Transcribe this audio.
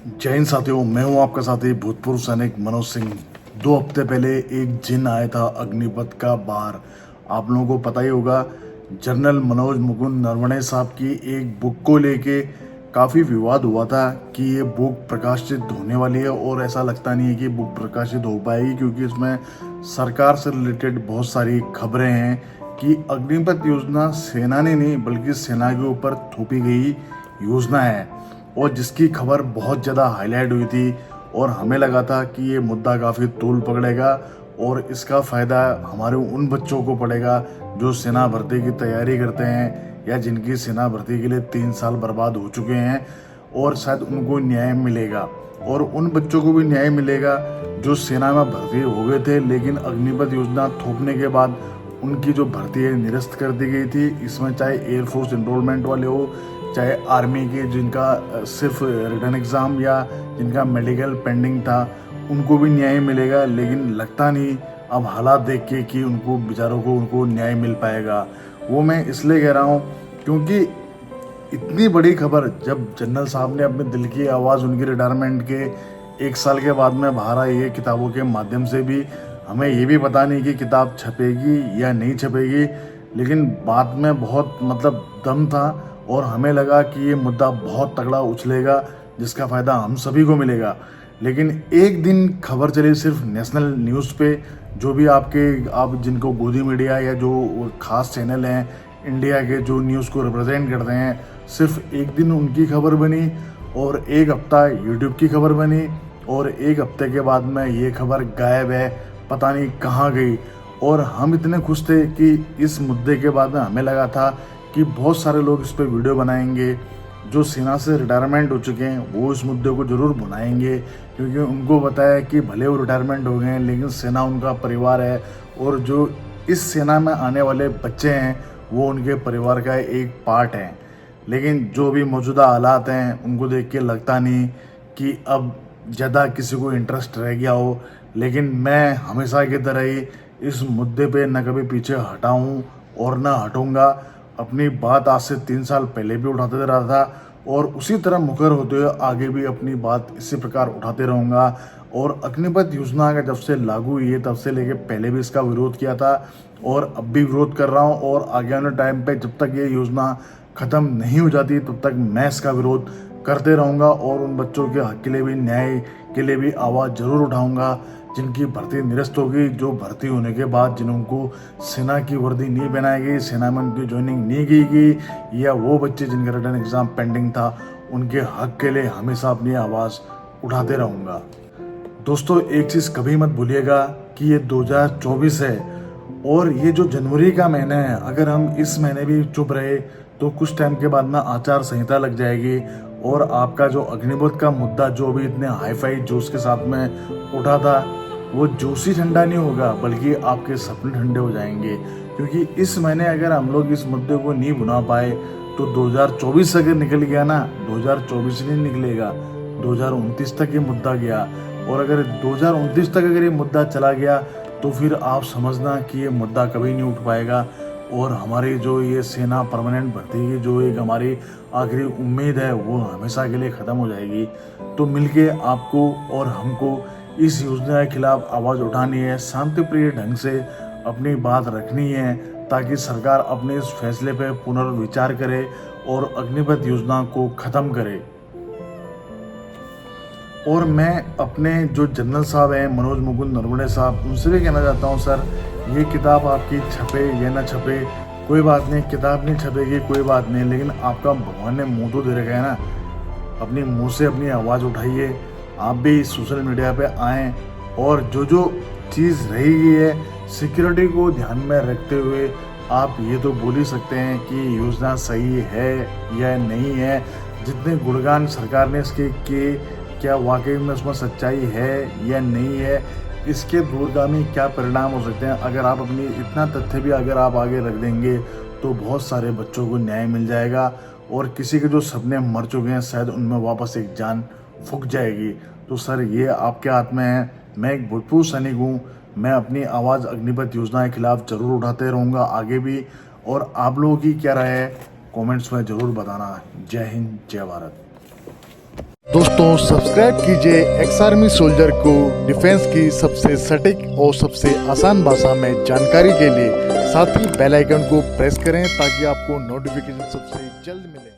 जय हिंद साथियों, मैं हूं आपका साथी भूतपूर्व सैनिक मनोज सिंह। 2 हफ्ते पहले एक जिन आया था अग्निपथ का बाहर। आप लोगों को पता ही होगा, जनरल मनोज मुकुंद नरवणे साहब की एक बुक को लेके काफ़ी विवाद हुआ था कि ये बुक प्रकाशित होने वाली है, और ऐसा लगता नहीं है कि बुक प्रकाशित हो पाएगी, क्योंकि इसमें सरकार से रिलेटेड बहुत सारी खबरें हैं कि अग्निपथ योजना सेना ने नहीं बल्कि सेना के ऊपर थोपी गई योजना है, और जिसकी खबर बहुत ज़्यादा हाईलाइट हुई थी। और हमें लगा था कि ये मुद्दा काफ़ी तूल पकड़ेगा और इसका फ़ायदा हमारे उन बच्चों को पड़ेगा जो सेना भर्ती की तैयारी करते हैं, या जिनकी सेना भर्ती के लिए 3 साल बर्बाद हो चुके हैं, और शायद उनको न्याय मिलेगा। और उन बच्चों को भी न्याय मिलेगा जो सेना में भर्ती हो गए थे, लेकिन अग्निपथ योजना थोपने के बाद उनकी जो भर्ती है निरस्त कर दी गई थी। इसमें चाहे एयरफोर्स एनरोलमेंट वाले हो, चाहे आर्मी के जिनका सिर्फ रिटर्न एग्ज़ाम या जिनका मेडिकल पेंडिंग था, उनको भी न्याय मिलेगा। लेकिन लगता नहीं अब हालात देख के कि उनको बेचारों को उनको न्याय मिल पाएगा। वो मैं इसलिए कह रहा हूँ क्योंकि इतनी बड़ी खबर जब जनरल साहब ने अपने दिल की आवाज़ उनकी रिटायरमेंट के 1 साल के बाद में बाहर आई है किताबों के माध्यम से भी। हमें ये भी पता नहीं कि किताब छपेगी या नहीं छपेगी, लेकिन बात में बहुत दम था, और हमें लगा कि ये मुद्दा बहुत तगड़ा उछलेगा जिसका फ़ायदा हम सभी को मिलेगा। लेकिन एक दिन खबर चली सिर्फ नेशनल न्यूज़ पे, जो भी आप जिनको गोदी मीडिया या जो खास चैनल हैं इंडिया के जो न्यूज़ को रिप्रेजेंट करते हैं, सिर्फ एक दिन उनकी खबर बनी, और एक हफ्ता यूट्यूब की खबर बनी, और एक हफ्ते के बाद में ये खबर गायब है, पता नहीं कहाँ गई। और हम इतने खुश थे कि इस मुद्दे के बाद में हमें लगा था कि बहुत सारे लोग इस पर वीडियो बनाएंगे, जो सेना से रिटायरमेंट हो चुके हैं वो इस मुद्दे को ज़रूर बनाएंगे, क्योंकि उनको पता है कि भले वो रिटायरमेंट हो गए हैं लेकिन सेना उनका परिवार है, और जो इस सेना में आने वाले बच्चे हैं वो उनके परिवार का एक पार्ट है। लेकिन जो भी मौजूदा हालात हैं उनको देख के लगता नहीं कि अब ज़्यादा किसी को इंटरेस्ट रह गया हो। लेकिन मैं हमेशा की तरह ही इस मुद्दे पे न कभी पीछे हटा हूँ और न हटूँगा। अपनी बात आज से 3 साल पहले भी उठाते रहा था, और उसी तरह मुखर होते हुए आगे भी अपनी बात इसी प्रकार उठाते रहूँगा। और अग्निपथ योजना का जब से लागू हुई है तब से लेके पहले भी इसका विरोध किया था, और अब भी विरोध कर रहा हूँ, और आगे आने टाइम पे जब तक ये योजना ख़त्म नहीं हो जाती तब तक मैं इसका विरोध करते रहूँगा, और उन बच्चों के हक के लिए भी, न्याय के लिए भी आवाज़ ज़रूर उठाऊँगा जिनकी भर्ती निरस्त होगी, जो भर्ती होने के बाद जिनको सेना की वर्दी नहीं पहनाई गई, सेना में उनकी ज्वाइनिंग नहीं की गई, या वो बच्चे जिनका रिटर्न एग्ज़ाम पेंडिंग था, उनके हक के लिए हमेशा अपनी आवाज़ उठाते रहूँगा। दोस्तों, एक चीज़ कभी मत भूलिएगा कि ये 2024 है, और ये जो जनवरी का महीना है, अगर हम इस महीने भी चुप रहे तो कुछ टाइम के बाद ना आचार संहिता लग जाएगी, और आपका जो अग्निपथ का मुद्दा जो भी इतने हाईफाई जोश के साथ में उठा था, वो जोश ही ठंडा नहीं होगा बल्कि आपके सपने ठंडे हो जाएंगे। क्योंकि इस महीने अगर हम लोग इस मुद्दे को नहीं भुना पाए तो 2024 अगर निकल गया ना, 2024 नहीं निकलेगा, 2029 तक ये मुद्दा गया। और अगर 2029 तक अगर ये मुद्दा चला गया तो फिर आप समझना कि ये मुद्दा कभी नहीं उठ पाएगा, और हमारी जो ये सेना परमानेंट भर्ती की जो एक हमारी आखिरी उम्मीद है वो हमेशा के लिए ख़त्म हो जाएगी। तो मिलके आपको और हमको इस योजना के खिलाफ आवाज़ उठानी है, शांतिप्रिय ढंग से अपनी बात रखनी है, ताकि सरकार अपने इस फैसले पर पुनर्विचार करे और अग्निपथ योजना को ख़त्म करे। और मैं अपने जो जनरल साहब हैं मनोज मुकुंद नरवणे साहब, उनसे भी कहना चाहता हूँ, सर ये किताब आपकी छपे या ना छपे कोई बात नहीं, किताब नहीं छपेगी कोई बात नहीं, लेकिन आपका भगवान ने मुंह तो दे रखा है ना, अपनी मुंह से अपनी आवाज़ उठाइए। आप भी सोशल मीडिया पे आएँ, और जो जो चीज़ रही गई है सिक्योरिटी को ध्यान में रखते हुए आप ये तो बोल ही सकते हैं कि योजना सही है या नहीं है। जितने गुणगान सरकार ने इसके किए, क्या वाकई में उसमें सच्चाई है या नहीं है, इसके दूरगामी क्या परिणाम हो सकते हैं। अगर आप अपनी इतना तथ्य भी अगर आप आगे रख देंगे तो बहुत सारे बच्चों को न्याय मिल जाएगा, और किसी के जो सपने मर चुके हैं शायद उनमें वापस एक जान फूंक जाएगी। तो सर ये आपके हाथ में है। मैं एक भूतपूर्व सैनिक हूँ, मैं अपनी आवाज़ अग्निपथ योजना के खिलाफ ज़रूर उठाते रहूँगा आगे भी। और आप लोगों की क्या राय है कमेंट्स में ज़रूर बताना। जय हिंद, जय भारत। दोस्तों सब्सक्राइब कीजिए एक्स आर्मी सोल्जर को डिफेंस की सबसे सटीक और सबसे आसान भाषा में जानकारी के लिए। साथ ही बेल आइकन को प्रेस करें ताकि आपको नोटिफिकेशन सबसे जल्द मिले।